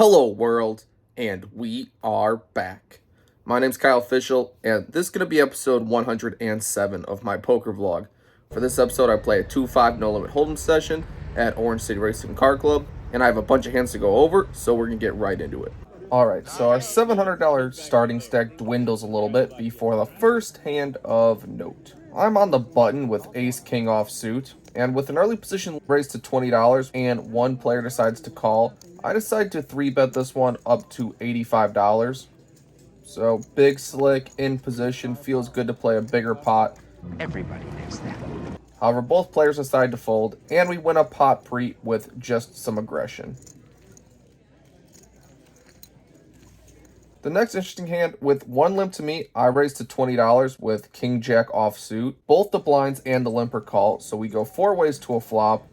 Hello world, and we are back. My name's KyleFischl, and this is going to be episode 107 of my poker vlog. For this episode, I play a 2-5 no-limit hold'em session at Orange City Racing Car Club, and I have a bunch of hands to go over, so we're going to get right into it. Alright, so our $700 starting stack dwindles a little bit before the first hand of note. I'm on the button with ace-king offsuit, and with an early position raised to $20 and one player decides to call, I decide to 3-bet this one up to $85. So big slick in position, feels good to play a bigger pot. Everybody knows that. However, both players decide to fold, and we win a pot pre with just some aggression. The next interesting hand, with one limp to me, I raise to $20 with king-jack offsuit. Both the blinds and the limper call, so we go 4 ways to a flop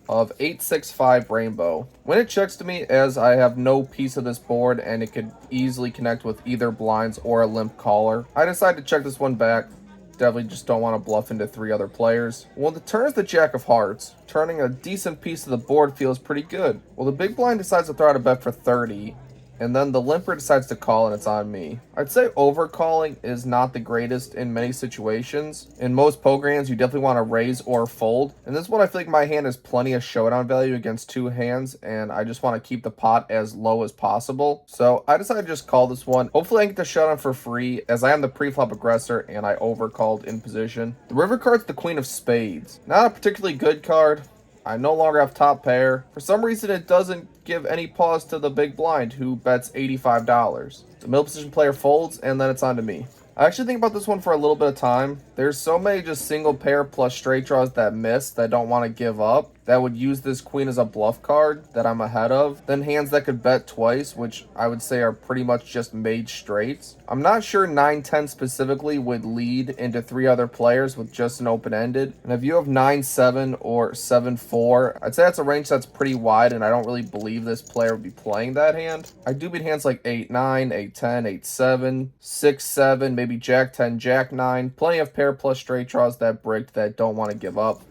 of 8-6-5 rainbow. When it checks to me, as I have no piece of this board and it could easily connect with either blinds or a limp caller, I decide to check this one back. Definitely just don't want to bluff into 3 other players. Well, the turn is the jack of hearts. Turning a decent piece of the board feels pretty good. Well, the big blind decides to throw out a bet for 30. And then the limper decides to call, and it's on me. I'd say overcalling is not the greatest in many situations. In most poker hands, you definitely want to raise or fold. And this one, I feel like my hand has plenty of showdown value against 2 hands, and I just want to keep the pot as low as possible. So I decided to just call this one. Hopefully I get the showdown for free, as I am the pre-flop aggressor, and I overcalled in position. The river card's the queen of spades. Not a particularly good card. I no longer have top pair. For some reason, it doesn't give any pause to the big blind, who bets $85. The middle position player folds, and then it's on to me. I actually think about this one for a little bit of time. There's so many just single pair plus straight draws that miss that I don't want to give up, that would use this queen as a bluff card that I'm ahead of. Then hands that could bet twice, which I would say are pretty much just made straights. I'm not sure 9-10 specifically would lead into 3 other players with just an open-ended. And if you have 9-7 or 7-4, I'd say that's a range that's pretty wide, and I don't really believe this player would be playing that hand. I do beat hands like 8-9, 8-10, 8-7, 6-7, maybe Jack-10, Jack-9. Plenty of pair plus straight draws that bricked that don't want to give up.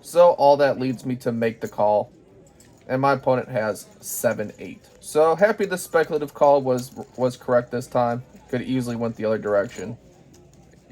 So all that leads me to make the call, and my opponent has 7-8. So happy the speculative call was correct this time. Could easily went the other direction.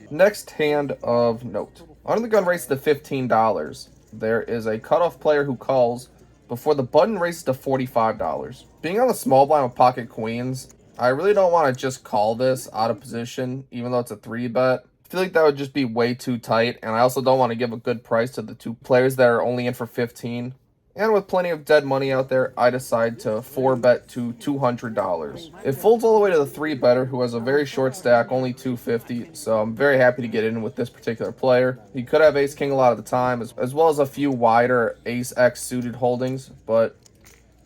Next hand of note. Under the gun race to $15. There is a cutoff player who calls before the button races to $45. Being on the small blind with pocket queens, I really don't want to just call this out of position, even though it's a 3-bet. I feel like that would just be way too tight, and I also don't want to give a good price to the 2 players that are only in for 15. And with plenty of dead money out there, I decide to 4-bet to $200. It folds all the way to the 3-better, who has a very short stack, only 250, so I'm very happy to get in with this particular player. He could have ace-king a lot of the time, as well as a few wider ace-x suited holdings, but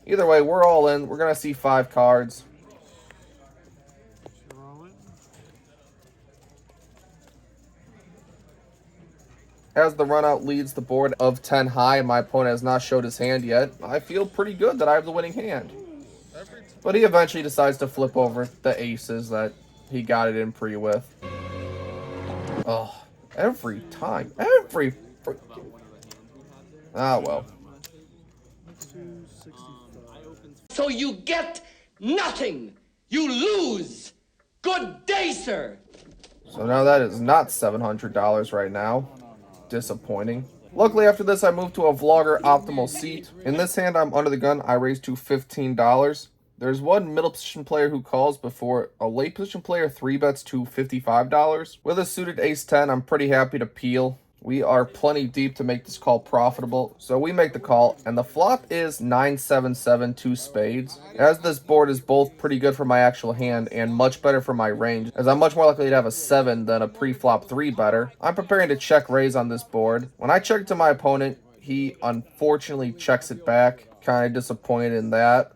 either way, we're all in. We're going to see 5 cards. As the runout leads the board of 10 high, and my opponent has not showed his hand yet, I feel pretty good that I have the winning hand. But he eventually decides to flip over the aces that he got it in pre with. Oh, every time. Ah, well. So you get nothing. You lose. Good day, sir. So now that is not $700 right now. Disappointing. Luckily, after this, I moved to a vlogger optimal seat. In this hand, I'm under the gun. I raise to $15. There's one middle position player who calls before a late position player 3-bets to $55. With a suited ace-10, I'm pretty happy to peel. We are plenty deep to make this call profitable, so we make the call, and the flop is 9-7-7 2 spades. As this board is both pretty good for my actual hand and much better for my range, as I'm much more likely to have a 7 than a pre-flop 3-better, I'm preparing to check raise on this board. When I check to my opponent, he unfortunately checks it back. Kind of disappointed in that.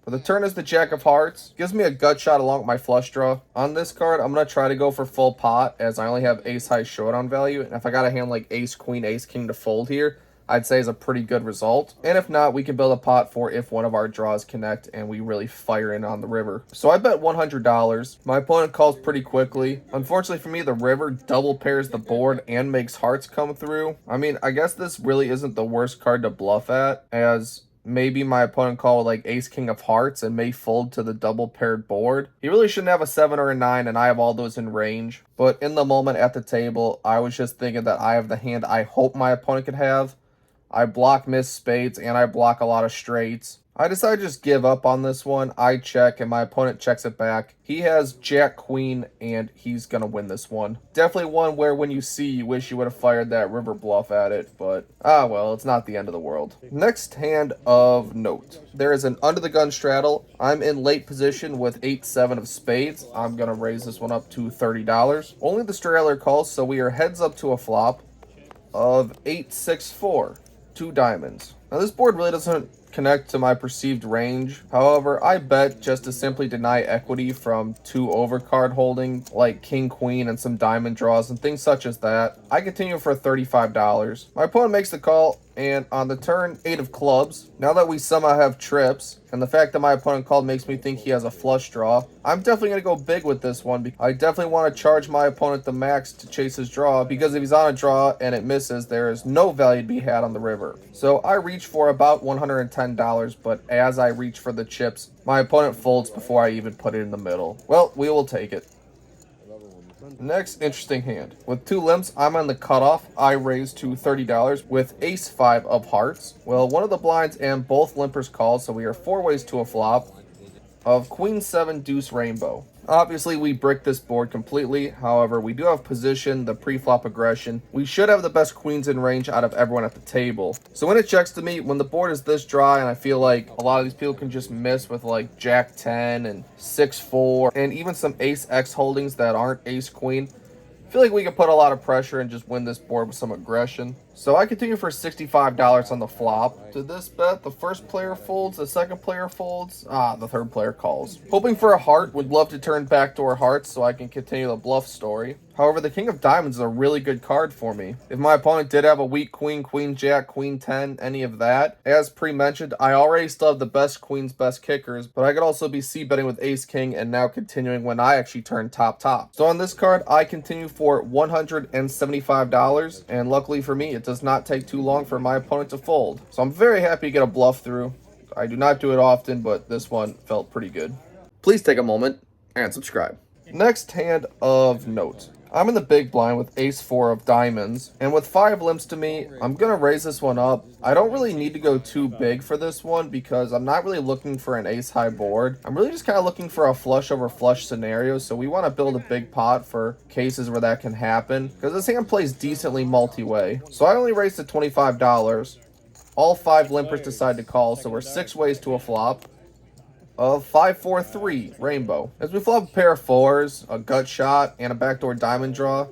For the turn is the jack of hearts. Gives me a gut shot along with my flush draw. On this card, I'm going to try to go for full pot, as I only have ace high showdown value. And if I got a hand like ace queen, ace king to fold here, I'd say is a pretty good result. And if not, we can build a pot for if one of our draws connect and we really fire in on the river. So I bet $100. My opponent calls pretty quickly. Unfortunately for me, the river double pairs the board and makes hearts come through. I mean, I guess this really isn't the worst card to bluff at, as maybe my opponent called like ace king of hearts and may fold to the double paired board. He really shouldn't have a 7 or a 9, and I have all those in range. But in the moment at the table, I was just thinking that I have the hand I hope my opponent could have. I block missed spades and I block a lot of straights. I decided to just give up on this one. I check and my opponent checks it back. He has jack queen and he's gonna win this one. Definitely one where when you see, you wish you would have fired that river bluff at it, but well, it's not the end of the world. Next hand of note. There is an under the gun straddle. I'm in late position with 8-7 of spades. I'm gonna raise this one up to $30. Only the straddler calls, so we are heads up to a flop of 8-6-4. 2 diamonds. Now this board really doesn't connect to my perceived range. However, I bet just to simply deny equity from 2 overcard holding like king, queen, and some diamond draws and things such as that. I continue for $35. My opponent makes the call, and on the turn, 8 of clubs. Now that we somehow have trips, and the fact that my opponent called makes me think he has a flush draw, I'm definitely going to go big with this one. I definitely want to charge my opponent the max to chase his draw, because if he's on a draw and it misses, there is no value to be had on the river. So I reach for about $110, but as I reach for the chips, my opponent folds before I even put it in the middle. Well, we will take it. Next interesting hand. With 2 limps, I'm on the cutoff. I raise to $30 with ace-5 of hearts. Well, one of the blinds and both limpers called, so we are 4 ways to a flop of queen-7 deuce rainbow. Obviously, we brick this board completely. However, we do have position, the pre-flop aggression. We should have the best queens in range out of everyone at the table. So when it checks to me, when the board is this dry, and I feel like a lot of these people can just miss with like jack 10 and 6-4, and even some ace X holdings that aren't ace queen, I feel like we can put a lot of pressure and just win this board with some aggression. So I continue for $65 on the flop. To this bet, the first player folds, the second player folds, the third player calls. Hoping for a heart, would love to turn backdoor hearts so I can continue the bluff story. However, the king of diamonds is a really good card for me. If my opponent did have a weak queen, queen jack, queen 10, any of that, as pre-mentioned, I already still have the best queens, best kickers, but I could also be c-betting with ace king and now continuing when I actually turn top. So on this card, I continue for $175, and luckily for me, it does not take too long for my opponent to fold. So I'm very happy to get a bluff through. I do not do it often, but this one felt pretty good. Please take a moment and subscribe. Next hand of note. I'm in the big blind with ace-4 of diamonds, and with 5 limps to me, I'm going to raise this one up. I don't really need to go too big for this one because I'm not really looking for an ace-high board. I'm really just kind of looking for a flush over flush scenario, so we want to build a big pot for cases where that can happen, because this hand plays decently multi-way. So I only raised to $25. All 5 limpers decide to call, so we're 6 ways to a flop of 5-4-3 rainbow. As we flop a pair of 4s, a gut shot, and a backdoor diamond draw.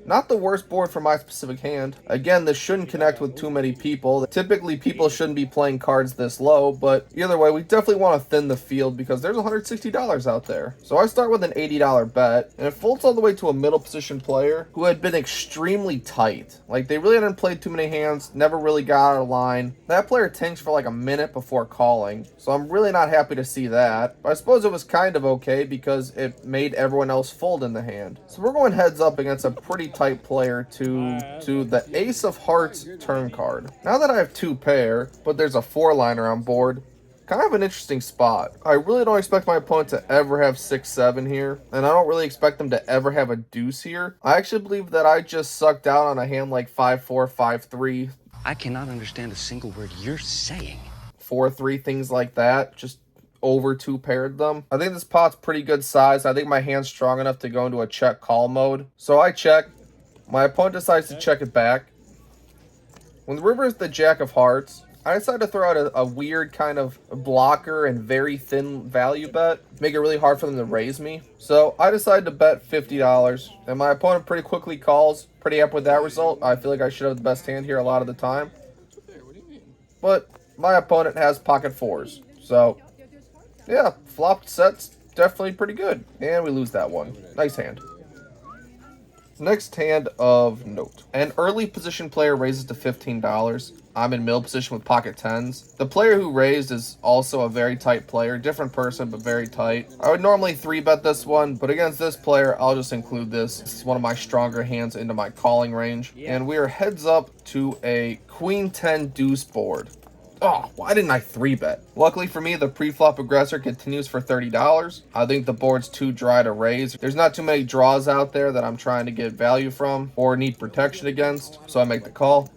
Not the worst board for my specific hand. Again, this shouldn't connect with too many people. Typically, people shouldn't be playing cards this low, but either way, we definitely want to thin the field because there's $160 out there. So I start with an $80 bet, and it folds all the way to a middle position player who had been extremely tight. Like, they really hadn't played too many hands, never really got out of line. That player tanks for like a minute before calling, so I'm really not happy to see that. But I suppose it was kind of okay because it made everyone else fold in the hand. So we're going heads up against a pretty type player to the ace of hearts turn card. Now that I have 2 pair, but there's a 4-liner on board, kind of an interesting spot. I really don't expect my opponent to ever have 6-7 here, and I don't really expect them to ever have a deuce here. I actually believe that I just sucked out on a hand like 5-4, 5-3. I cannot understand a single word you're saying. 4-3, things like that. Just over 2 paired them. I think this pot's pretty good size. I think my hand's strong enough to go into a check call mode. So I check. My opponent decides to check it back. When the river is the jack of hearts, I decide to throw out a weird kind of blocker and very thin value bet. Make it really hard for them to raise me. So I decided to bet $50. And my opponent pretty quickly calls. Pretty happy with that result. I feel like I should have the best hand here a lot of the time. But my opponent has pocket 4s. So yeah, flopped sets definitely pretty good. And we lose that one. Nice hand. Next hand of note. An early position player raises to $15. I'm in middle position with pocket 10s. The player who raised is also a very tight player. Different person, but very tight. I would normally 3-bet this one, but against this player, I'll just include this. This is one of my stronger hands into my calling range. And we are heads up to a queen 10 deuce board. Oh, why didn't I 3-bet? Luckily for me, the pre-flop aggressor continues for $30. I think the board's too dry to raise. There's not too many draws out there that I'm trying to get value from or need protection against, so I make the call.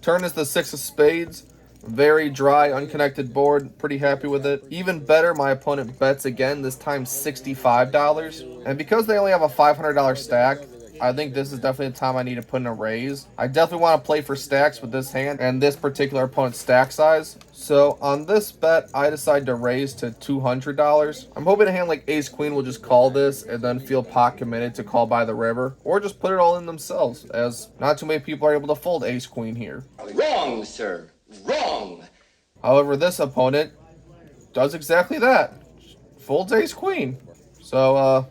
Turn is the 6 of spades. Very dry, unconnected board. Pretty happy with it. Even better, my opponent bets again, this time $65. And because they only have a $500 stack, I think this is definitely the time I need to put in a raise. I definitely want to play for stacks with this hand and this particular opponent's stack size. So on this bet, I decide to raise to $200. I'm hoping a hand like Ace Queen will just call this and then feel pot committed to call by the river, or just put it all in themselves, as not too many people are able to fold Ace Queen here. Wrong, sir. Wrong. However, this opponent does exactly that. Folds Ace Queen. So,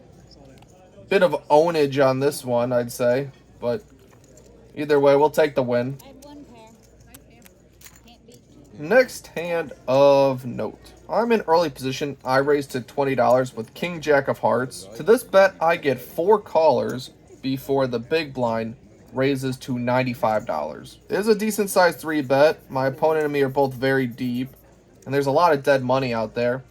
bit of ownage on this one, I'd say. But either way, we'll take the win. Next hand of note. I'm in early position. I raised to $20 with King Jack of Hearts. To this bet, I get 4 callers before the big blind raises to $95. It is a decent sized 3-bet. My opponent and me are both very deep, and there's a lot of dead money out there.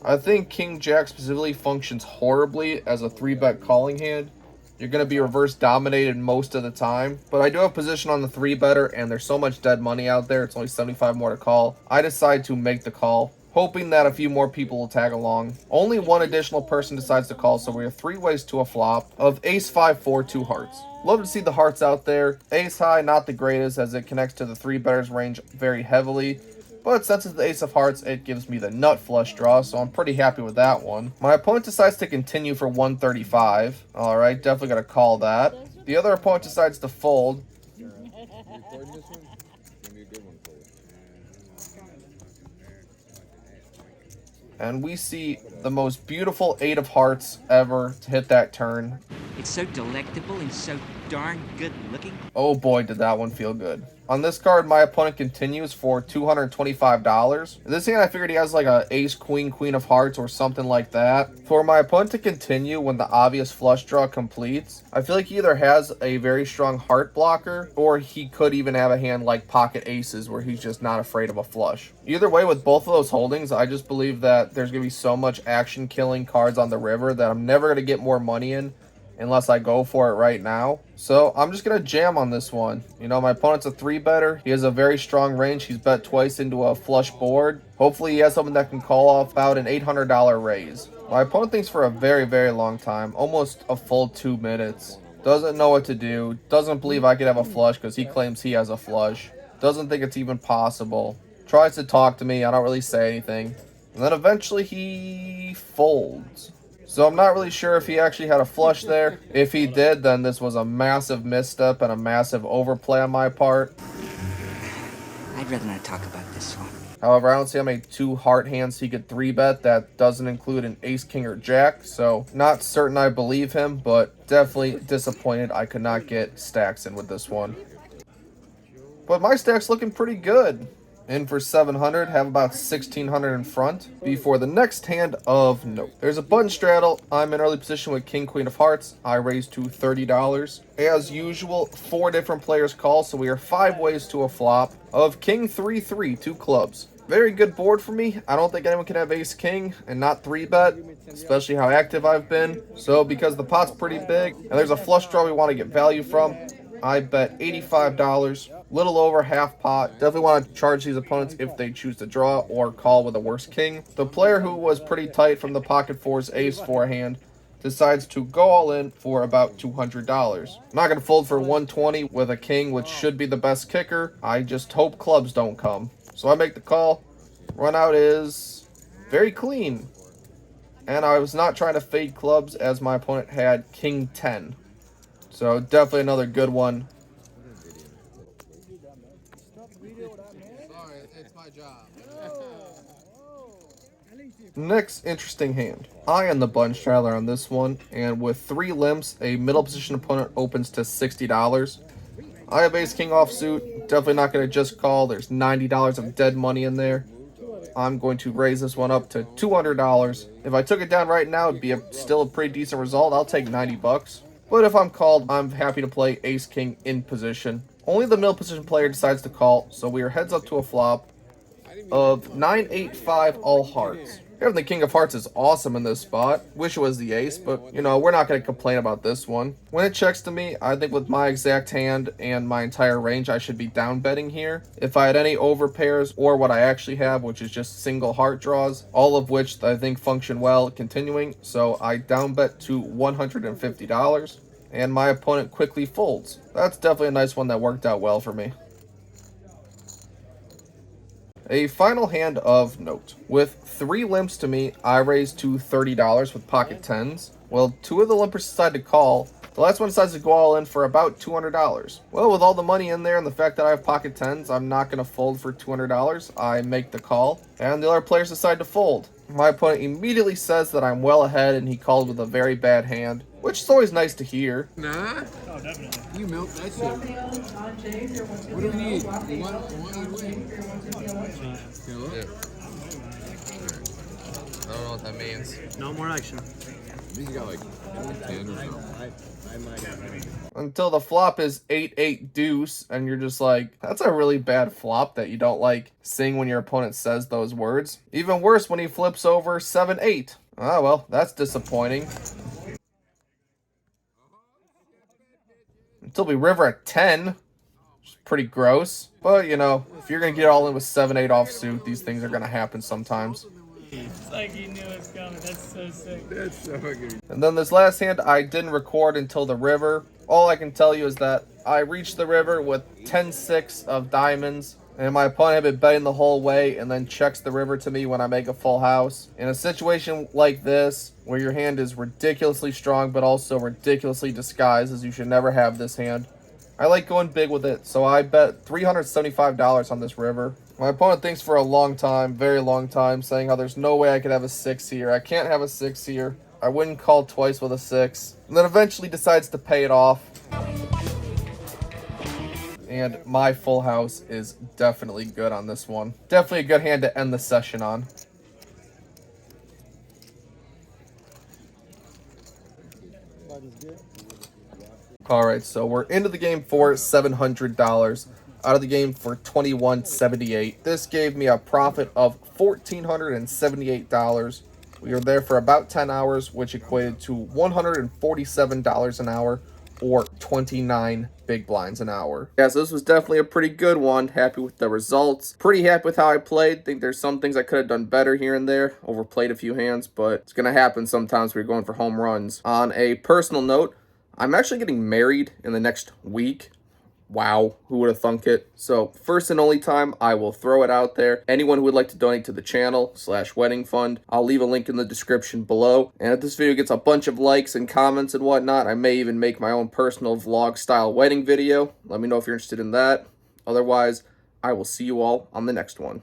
I think King Jack specifically functions horribly as a 3-bet calling hand. You're going to be reverse dominated most of the time, but I do have position on the 3-better, and there's so much dead money out there, it's only 75 more to call. I decide to make the call, hoping that a few more people will tag along. Only one additional person decides to call, so we have 3 ways to a flop of Ace 5 4 2 hearts. Love to see the hearts out there. Ace high, not the greatest, as it connects to the 3-better's range very heavily. But since it's the Ace of Hearts, it gives me the nut flush draw, so I'm pretty happy with that one. My opponent decides to continue for 135. Alright, definitely going to call that. The other opponent decides to fold. And we see the most beautiful 8 of hearts ever to hit that turn. It's so delectable and so darn good looking. Oh boy, did that one feel good. On this card, my opponent continues for $225. In this hand, I figured he has like a Ace, Queen, Queen of Hearts or something like that. For my opponent to continue when the obvious flush draw completes, I feel like he either has a very strong heart blocker, or he could even have a hand like Pocket Aces where he's just not afraid of a flush. Either way, with both of those holdings, I just believe that there's going to be so much action killing cards on the river that I'm never going to get more money in unless I go for it right now. So I'm just going to jam on this one. You know, my opponent's a 3-better. He has a very strong range. He's bet twice into a flush board. Hopefully he has something that can call off about an $800 raise. My opponent thinks for a very, very long time, almost a full 2 minutes. Doesn't know what to do. Doesn't believe I could have a flush because he claims he has a flush. Doesn't think it's even possible. Tries to talk to me. I don't really say anything. And then eventually he folds. So I'm not really sure if he actually had a flush there. If he did, then this was a massive misstep and a massive overplay on my part. I'd rather not talk about this one. However, I don't see how many 2 heart hands he could 3-bet. That doesn't include an Ace, King, or Jack. So not certain I believe him, but definitely disappointed I could not get stacks in with this one. But my stack's looking pretty good. In for 700, have about 1600 in front before the next hand of note. There's a button straddle. I'm in early position with King, Queen of Hearts. I raise to $30. As usual, 4 different players call, so we are 5 ways to a flop of King 3 3 2 clubs. Very good board for me. I don't think anyone can have Ace King and not 3-bet, especially how active I've been. So because the pot's pretty big and there's a flush draw we want to get value from, I bet $85. Little over half pot. Definitely want to charge these opponents if they choose to draw or call with a worse king. The player who was pretty tight from the pocket 4's Ace 4 hand decides to go all in for about $200. I'm not going to fold for 120 with a king, which should be the best kicker. I just hope clubs don't come. So I make the call. Run out is very clean. And I was not trying to fade clubs as my opponent had King 10. So definitely another good one. Sorry, it's my job. Next interesting hand. I am the button straddler on this one, and with 3 limps, a middle position opponent opens to $60. I have Ace King offsuit. Definitely not going to just call. There's $90 of dead money in there. I'm going to raise this one up to $200. If I took it down right now, it'd be still a pretty decent result. I'll take 90 bucks. But if I'm called, I'm happy to play Ace King in position. Only the middle position player decides to call, so we are heads up to a flop of 9-8-5 all hearts. Having the king of hearts is awesome in this spot. Wish it was the ace, but, you know, we're not going to complain about this one. When it checks to me, I think with my exact hand and my entire range, I should be down betting here. If I had any overpairs or what I actually have, which is just single heart draws, all of which I think function well continuing, so I down bet to $150, and my opponent quickly folds. That's definitely a nice one that worked out well for me. A final hand of note. With 3 limps to me, I raised to $30 with pocket 10s. Well, 2 of the limpers decide to call. The last one decides to go all in for about $200. Well, with all the money in there and the fact that I have pocket 10s, I'm not going to fold for $200. I make the call, and the other players decide to fold. My opponent immediately says that I'm well ahead and he called with a very bad hand, which is always nice to hear. Nah. Oh, definitely. You milk that shit. What do we need? You want you to win? Yeah. I don't know what that means. No more action. These got like 10 or something. I might have. Until the flop is 8-8 deuce, and you're just like, that's a really bad flop that you don't like seeing when your opponent says those words. Even worse when he flips over 7-8. Ah, well, that's disappointing. Until we river at 10, which is pretty gross. But, you know, if you're going to get all in with 7-8 offsuit, these things are going to happen sometimes. It's like you knew it was coming. That's so sick. That's so fucking. And then this last hand, I didn't record until the river. All I can tell you is that I reached the river with 10-6 of diamonds, and my opponent had been betting the whole way and then checks the river to me when I make a full house. In a situation like this, where your hand is ridiculously strong but also ridiculously disguised, as you should never have this hand, I like going big with it, so I bet $375 on this river. My opponent thinks for a long time, very long time, saying how there's no way I could have a 6 here. I can't have a 6 here. I wouldn't call twice with a 6. And then eventually decides to pay it off. And my full house is definitely good on this one. Definitely a good hand to end the session on. Alright, so we're into the game for $700. Out of the game for $21.78. This gave me a profit of $1,478. We were there for about 10 hours, which equated to $147 an hour, or 29 big blinds an hour. Yeah, so this was definitely a pretty good one. Happy with the results. Pretty happy with how I played. Think there's some things I could have done better here and there. Overplayed a few hands, but it's going to happen sometimes when you're going for home runs. On a personal note, I'm actually getting married in the next week. Wow, who would have thunk it? So, first and only time, I will throw it out there. Anyone who would like to donate to the channel /wedding fund, I'll leave a link in the description below. And if this video gets a bunch of likes and comments and whatnot, I may even make my own personal vlog style wedding video. Let me know if you're interested in that. Otherwise, I will see you all on the next one.